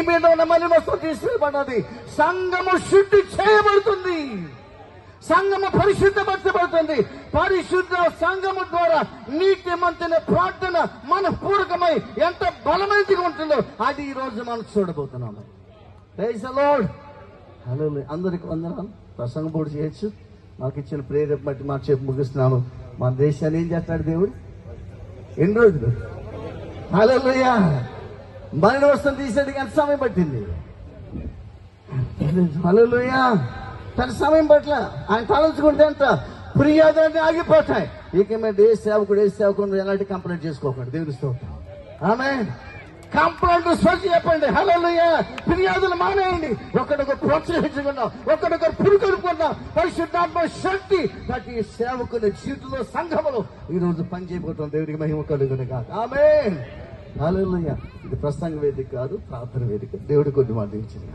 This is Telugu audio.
మీద ఉన్న మలినత్వం తీసివేయబడ్డది. సంఘము శుద్ధి చేయబడుతుంది, సంఘము పరిశుద్ధపరచబడుతుంది. పరిశుద్ధ సంఘము ద్వారా నీతిమంతుల ప్రార్థన మనపూర్వకమై ఎంత బలమైనదిగా ఉంటుందో అది ఈ రోజు మనం చూడబోతున్నాము. Praise the lord. హల్లెలూయా. అందరికి వందనాలు. ప్రసంగం పూర్తి చేయొచ్చు. మాకు ఇచ్చిన ప్రేరేపణ బట్టి మాట చెప్పి ముగిస్తున్నాను. మన దేశాన్ని ఏం చేస్తాడు దేవుడు? ఎన్ని రోజులు? హల్లెలూయా. మరణ వస్తువులు తీసేటికి ఎంత సమయం పట్టింది? హల్లెలూయా. తన సమయం పట్ల ఆయన తలంచుకుంటే అంత ఫిర్యాదులన్నీ ఆగిపోతాయి. ఇక మీద ఏ సేవకుడు ఎలాంటి కంప్లైంట్ చేసుకోకండి. దేవుని స్తోత్రం. ఆమేన్. కంప్లైంట్ స్వచ్ఛ చెప్పండి. హల్లెలూయా. ఫిర్యాదులు మానేయండి. ఒకరికొకరు ప్రోత్సహించుకుందాం, ఒకరికొకరు పురుకొడుకుందాం. పరిశుద్ధాత్మ శక్తి ప్రతి సేవకుని జీవితంలో సంఘములో ఈ రోజు పనిచేయబోతున్నాం. దేవుడికి మహిమ కలుగును గాక. ఆమేన్. హల్లెలూయా. ఇది ప్రసంగ వేదిక కాదు, ప్రార్థన వేదిక. దేవుడి కొద్ది మాట ఇచ్చింది.